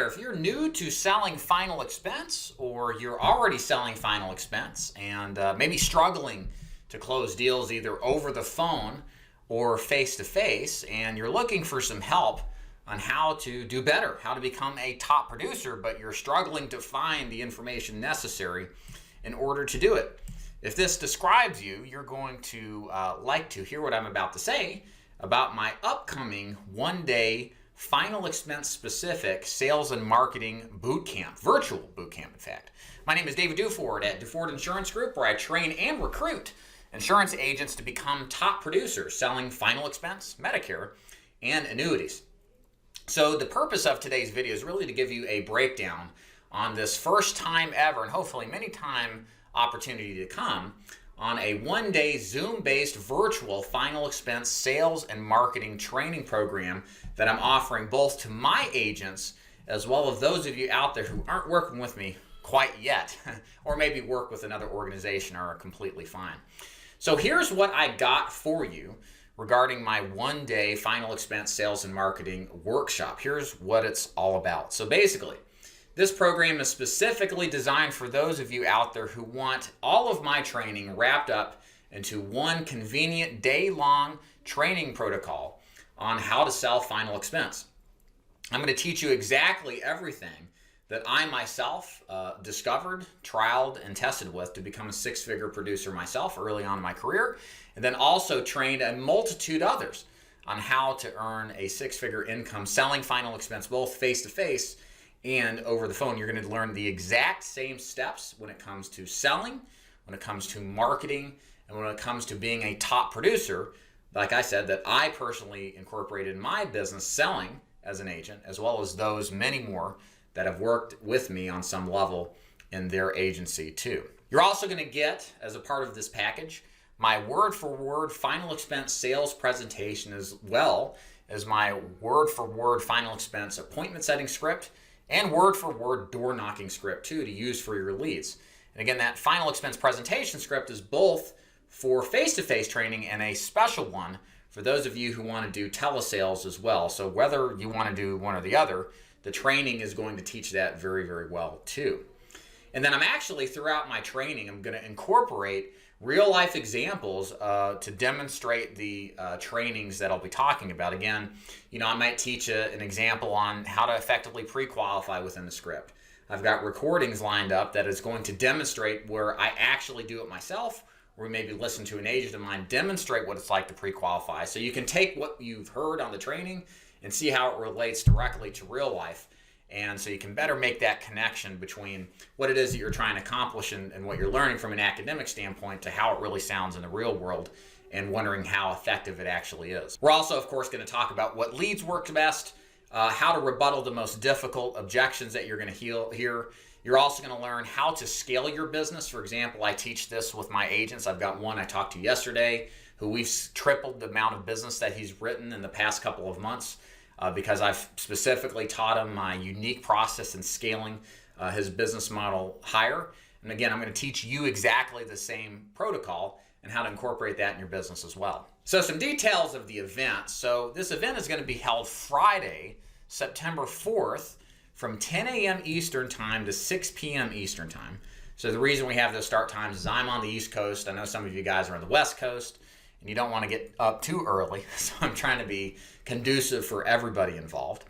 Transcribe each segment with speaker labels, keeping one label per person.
Speaker 1: there, if you're new to selling final expense or you're already selling final expense and maybe struggling to close deals either over the phone or face-to-face, and you're looking for some help on how to do better, how to become a top producer, but you're struggling to find the information necessary in order to do it. If this describes you, you're going to like to hear what I'm about to say about my upcoming one-day final expense specific sales and marketing boot camp, virtual boot camp in fact. My name is David Duford at Duford Insurance Group, where I train and recruit insurance agents to become top producers selling final expense, Medicare, and annuities. So the purpose of today's video is really to give you a breakdown on this first time ever, and hopefully many time opportunity to come, on a one-day Zoom-based virtual final expense sales and marketing training program that I'm offering both to my agents as well as those of you out there who aren't working with me quite yet or maybe work with another organization or are completely fine. So here's what I got for you regarding my one-day final expense sales and marketing workshop. Here's what it's all about. So basically, this program is specifically designed for those of you out there who want all of my training wrapped up into one convenient day-long training protocol on how to sell final expense. I'm going to teach you exactly everything that I myself discovered, trialed, and tested with to become a six-figure producer myself early on in my career, and then also trained a multitude others on how to earn a six-figure income selling final expense both face-to-face and over the phone. You're going to learn the exact same steps when it comes to selling, when it comes to marketing, and when it comes to being a top producer, like I said, that I personally incorporated in my business selling as an agent, as well as those many more that have worked with me on some level in their agency too. You're also going to get, as a part of this package, my word-for-word final expense sales presentation, as well as my word-for-word final expense appointment setting script and word-for-word door-knocking script too to use for your leads. And again, that final expense presentation script is both for face-to-face training and a special one for those of you who want to do telesales as well. So whether you want to do one or the other, the training is going to teach that very, very well too. And then I'm actually, throughout my training, I'm going to incorporate real-life examples to demonstrate the trainings that I'll be talking about. Again, I might teach an example on how to effectively pre-qualify within the script. I've got recordings lined up that is going to demonstrate where I actually do it myself, or maybe listen to an agent of mine demonstrate what it's like to pre-qualify. So you can take what you've heard on the training and see how it relates directly to real life. And so you can better make that connection between what it is that you're trying to accomplish and what you're learning from an academic standpoint to how it really sounds in the real world and wondering how effective it actually is. We're also, of course, going to talk about what leads work best, how to rebuttal the most difficult objections that you're going to hear. You're also going to learn how to scale your business. For example, I teach this with my agents. I've got one I talked to yesterday who we've tripled the amount of business that he's written in the past couple of months. Because I've specifically taught him my unique process in scaling his business model higher. And again, I'm going to teach you exactly the same protocol and how to incorporate that in your business as well. So some details of the event. So this event is going to be held Friday, September 4th from 10 a.m. Eastern Time to 6 p.m. Eastern Time. So the reason we have those start times is I'm on the East Coast. I know some of you guys are on the West Coast, and you don't want to get up too early, so I'm trying to be conducive for everybody involved.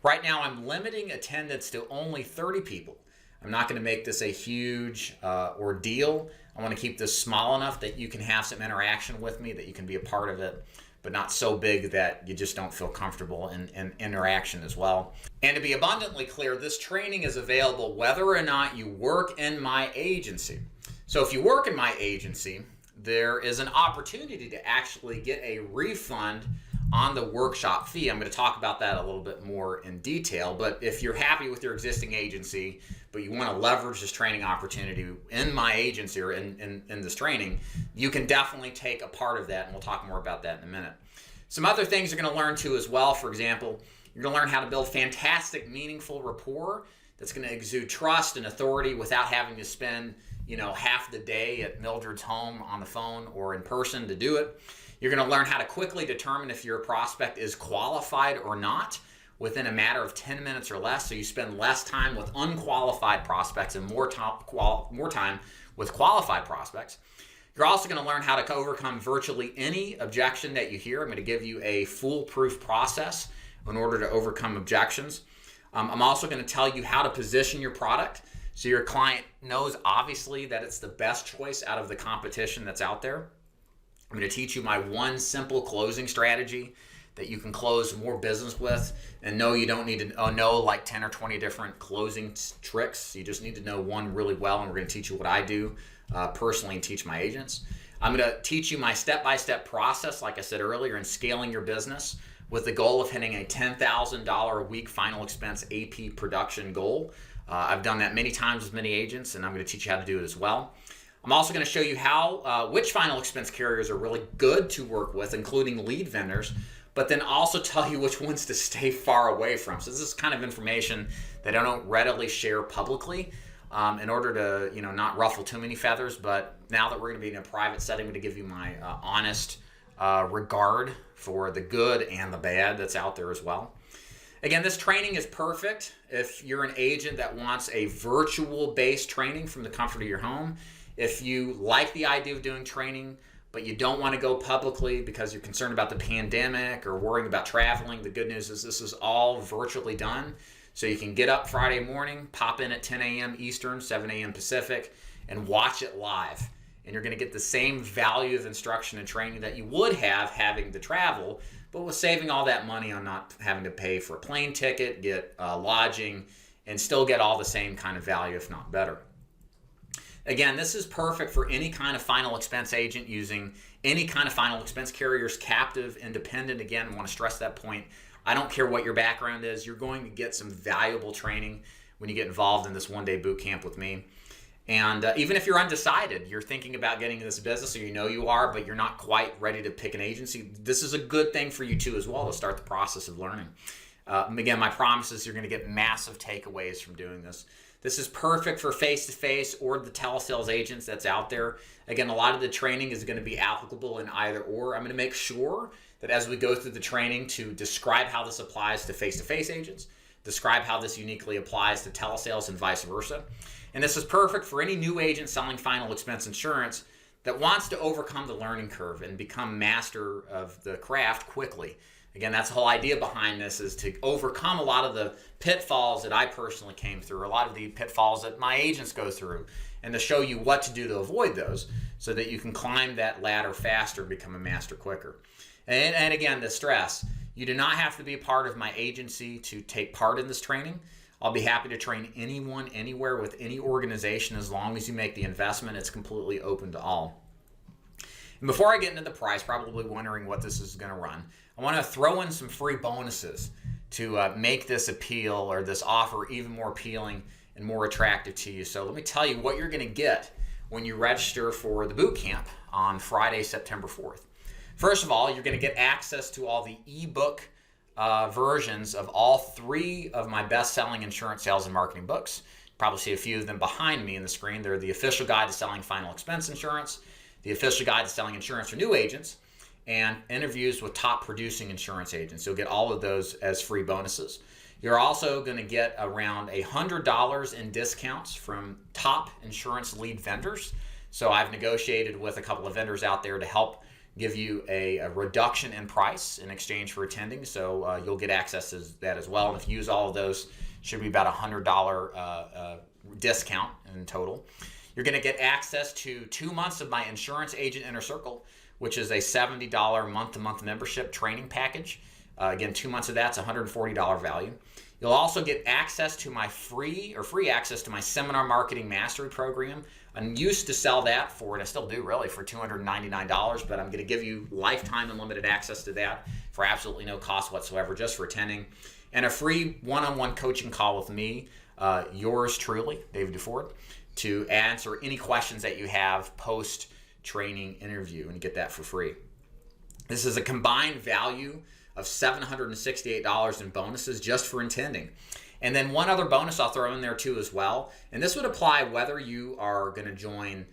Speaker 1: Right now, I'm limiting attendance to only 30 people. I'm not going to make this a huge ordeal. I want to keep this small enough that you can have some interaction with me, that you can be a part of it, but not so big that you just don't feel comfortable in interaction as well. And to be abundantly clear, this training is available whether or not you work in my agency. So if you work in my agency, there is an opportunity to actually get a refund on the workshop fee. I'm going to talk about that a little bit more in detail, but if you're happy with your existing agency, but you want to leverage this training opportunity in my agency or in this training, you can definitely take a part of that, and we'll talk more about that in a minute. Some other things you're going to learn too as well. For example, you're going to learn how to build fantastic, meaningful rapport that's going to exude trust and authority without having to spend half the day at Mildred's home on the phone or in person to do it. You're going to learn how to quickly determine if your prospect is qualified or not within a matter of 10 minutes or less, so you spend less time with unqualified prospects and more time with qualified prospects. You're also going to learn how to overcome virtually any objection that you hear. I'm going to give you a foolproof process in order to overcome objections. I'm also going to tell you how to position your product so your client knows obviously that it's the best choice out of the competition that's out there. I'm going to teach you my one simple closing strategy that you can close more business with, and no, you don't need to know like 10 or 20 different closing tricks. You just need to know one really well, and we're going to teach you what I do personally and teach my agents. I'm going to teach you my step-by-step process, like I said earlier, in scaling your business with the goal of hitting a $10,000 a week final expense AP production goal. I've done that many times with many agents, and I'm going to teach you how to do it as well. I'm also going to show you how which final expense carriers are really good to work with, including lead vendors, but then also tell you which ones to stay far away from. So this is kind of information that I don't readily share publicly in order to not ruffle too many feathers. But now that we're going to be in a private setting, I'm going to give you my honest regard for the good and the bad that's out there as well. Again, this training is perfect if you're an agent that wants a virtual-based training from the comfort of your home. If you like the idea of doing training, but you don't want to go publicly because you're concerned about the pandemic or worrying about traveling, the good news is this is all virtually done. So you can get up Friday morning, pop in at 10 a.m. Eastern, 7 a.m. Pacific, and watch it live. And you're going to get the same value of instruction and training that you would have having to travel, but with saving all that money on not having to pay for a plane ticket, get lodging, and still get all the same kind of value, if not better. Again, this is perfect for any kind of final expense agent using any kind of final expense carriers, captive, independent. Again, I want to stress that point. I don't care what your background is. You're going to get some valuable training when you get involved in this one-day boot camp with me. And even if you're undecided, you're thinking about getting into this business, or you are, but you're not quite ready to pick an agency, this is a good thing for you too as well to start the process of learning. Again, my promise is you're going to get massive takeaways from doing this. This is perfect for face-to-face or the telesales agents that's out there. Again, a lot of the training is going to be applicable in either or. I'm going to make sure that as we go through the training to describe how this applies to face-to-face agents, describe how this uniquely applies to telesales and vice versa. And this is perfect for any new agent selling final expense insurance that wants to overcome the learning curve and become master of the craft quickly. Again, that's the whole idea behind this, is to overcome a lot of the pitfalls that I personally came through, a lot of the pitfalls that my agents go through, and to show you what to do to avoid those so that you can climb that ladder faster, become a master quicker. And again, the stress, you do not have to be a part of my agency to take part in this training. I'll be happy to train anyone, anywhere, with any organization, as long as you make the investment. It's completely open to all. And before I get into the price, probably wondering what this is going to run, I want to throw in some free bonuses to make this appeal, or this offer, even more appealing and more attractive to you. So let me tell you what you're going to get when you register for the boot camp on Friday, September 4th. First of all, you're going to get access to all the ebook versions of all 3 of my best-selling insurance sales and marketing books. You probably see a few of them behind me in the screen. They're the Official Guide to Selling Final Expense Insurance, the Official Guide to Selling Insurance for New Agents, and interviews with top producing insurance agents. You'll get all of those as free bonuses. You're also going to get around $100 in discounts from top insurance lead vendors. So I've negotiated with a couple of vendors out there to help give you a reduction in price in exchange for attending. So you'll get access to that as well. And if you use all of those, should be about $100 discount in total. You're going to get access to 2 months of my Insurance Agent Inner Circle, which is a $70 month-to-month membership training package. Again, 2 months of that's $140 value. You'll also get access to my free access to my Seminar Marketing Mastery program. I used to sell that for, and I still do really, for $299, but I'm going to give you lifetime unlimited access to that for absolutely no cost whatsoever, just for attending. And a free one-on-one coaching call with me, yours truly, David Duford, to answer any questions that you have post-training interview, and get that for free. This is a combined value of $768 in bonuses just for attending. And then one other bonus I'll throw in there too as well, and this would apply whether you are going to join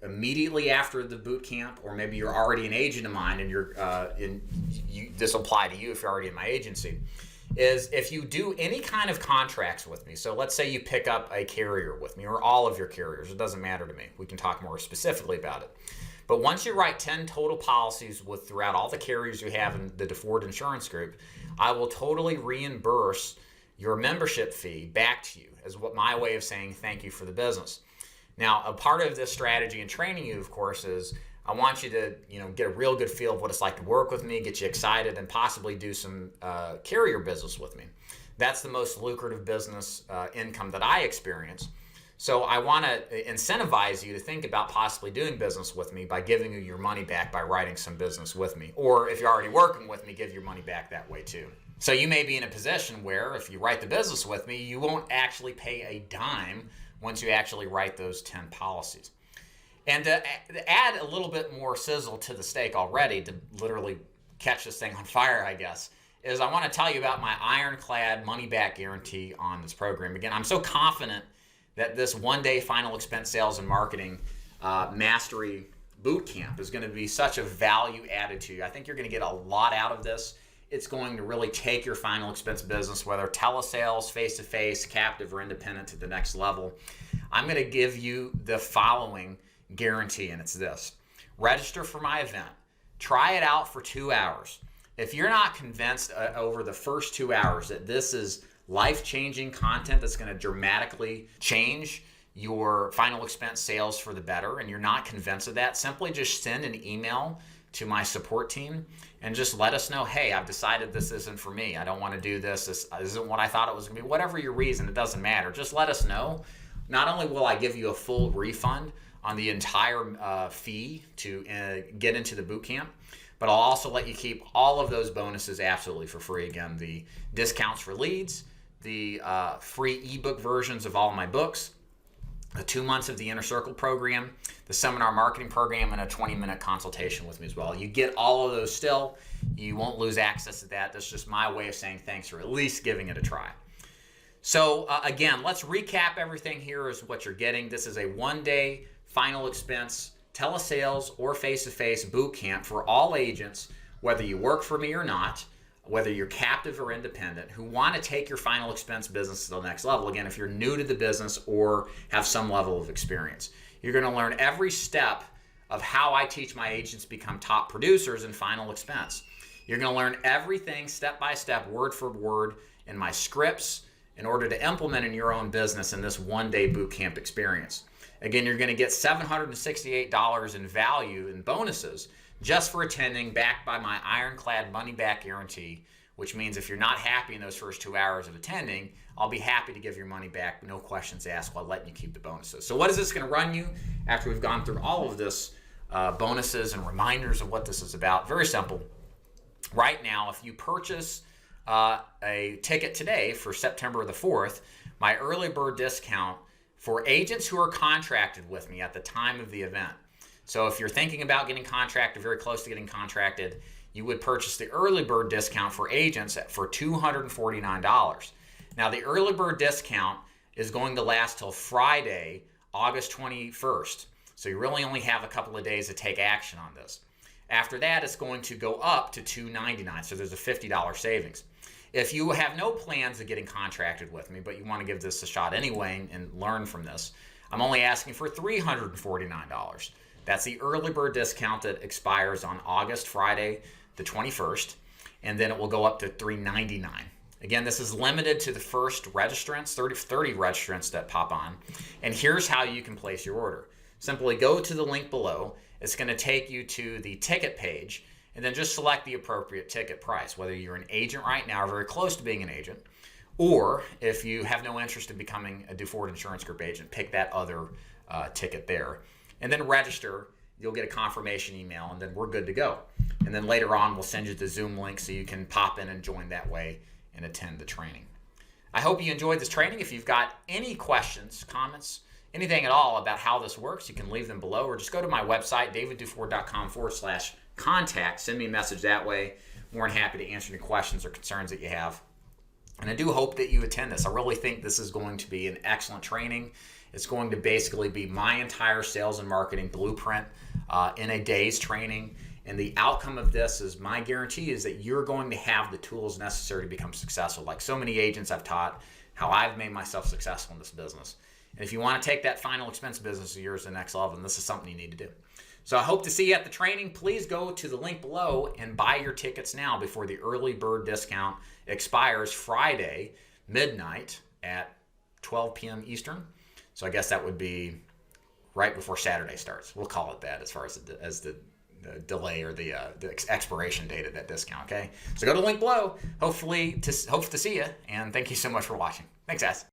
Speaker 1: immediately after the boot camp, or maybe you're already an agent of mine and this will apply to you if you're already in my agency, is if you do any kind of contracts with me, so let's say you pick up a carrier with me or all of your carriers, it doesn't matter to me. We can talk more specifically about it. But once you write 10 total policies with throughout all the carriers you have in the Duford Insurance Group, I will totally reimburse your membership fee back to you as what my way of saying thank you for the business. Now, a part of this strategy and training you, of course, is I want you to get a real good feel of what it's like to work with me, get you excited, and possibly do some carrier business with me. That's the most lucrative business income that I experience. So I want to incentivize you to think about possibly doing business with me by giving you your money back by writing some business with me. Or if you're already working with me, give your money back that way too. So you may be in a position where if you write the business with me, you won't actually pay a dime once you actually write those 10 policies. And to add a little bit more sizzle to the steak already, to literally catch this thing on fire, I guess, is I want to tell you about my ironclad money-back guarantee on this program. Again, I'm so confident that this one-day final expense sales and marketing mastery boot camp is going to be such a value added to you. I think you're going to get a lot out of this. It's going to really take your final expense business, whether telesales, face-to-face, captive, or independent, to the next level. I'm going to give you the following guarantee, and it's this. Register for my event. Try it out for 2 hours. If you're not convinced over the first 2 hours that this is life-changing content that's going to dramatically change your final expense sales for the better, and you're not convinced of that, simply just send an email to my support team and just let us know, hey, I've decided this isn't for me. I don't want to do this. This isn't what I thought it was going to be. Whatever your reason, it doesn't matter. Just let us know. Not only will I give you a full refund on the entire fee to get into the boot camp, but I'll also let you keep all of those bonuses absolutely for free. Again, the discounts for leads, the free ebook versions of all my books, the 2 months of the Inner Circle program, the seminar marketing program, and a 20-minute consultation with me as well. You get all of those still. You won't lose access to that. That's just my way of saying thanks for at least giving it a try. So again, let's recap everything here is what you're getting. This is a one-day final expense telesales or face-to-face boot camp for all agents, whether you work for me or not, whether you're captive or independent, who want to take your final expense business to the next level. Again, if you're new to the business or have some level of experience, you're going to learn every step of how I teach my agents become top producers in final expense. You're going to learn everything step by step, word for word in my scripts in order to implement in your own business in this one-day boot camp experience. Again, you're going to get $768 in value in bonuses just for attending, backed by my ironclad money-back guarantee, which means if you're not happy in those first 2 hours of attending, I'll be happy to give your money back, no questions asked, while letting you keep the bonuses. So what is this going to run you after we've gone through all of this bonuses and reminders of what this is about? Very simple. Right now, if you purchase a ticket today for September the 4th, my early bird discount for agents who are contracted with me at the time of the event. So if you're thinking about getting contracted, very close to getting contracted, you would purchase the early bird discount for agents for $249. Now, the early bird discount is going to last till Friday, August 21st. So you really only have a couple of days to take action on this. After that, it's going to go up to $299. So there's a $50 savings. If you have no plans of getting contracted with me, but you want to give this a shot anyway and learn from this, I'm only asking for $349. That's the early bird discount that expires on Friday, the 21st, and then it will go up to $399. Again, this is limited to the first registrants, 30 registrants that pop on. And here's how you can place your order. Simply go to the link below. It's going to take you to the ticket page, and then just select the appropriate ticket price, whether you're an agent right now or very close to being an agent, or if you have no interest in becoming a Duford Insurance Group agent, pick that other ticket there. And then register. You'll get a confirmation email, and then we're good to go. And then later on, we'll send you the Zoom link so you can pop in and join that way and attend the training. I hope you enjoyed this training. If you've got any questions, comments, anything at all about how this works, you can leave them below, or just go to my website, davidduford.com/contact. Send me a message that way. More than happy to answer any questions or concerns that you have. And I do hope that you attend this. I really think this is going to be an excellent training. It's going to basically be my entire sales and marketing blueprint in a day's training. And the outcome of this is my guarantee is that you're going to have the tools necessary to become successful. Like so many agents I've taught how I've made myself successful in this business. And if you want to take that final expense business of yours to the next level, then this is something you need to do. So I hope to see you at the training. Please go to the link below and buy your tickets now before the early bird discount expires Friday, midnight at 12 p.m. Eastern. So I guess that would be right before Saturday starts. We'll call it that as far as the delay or the expiration date of that discount, okay? So go to the link below. Hope to see you, and thank you so much for watching. Thanks, guys.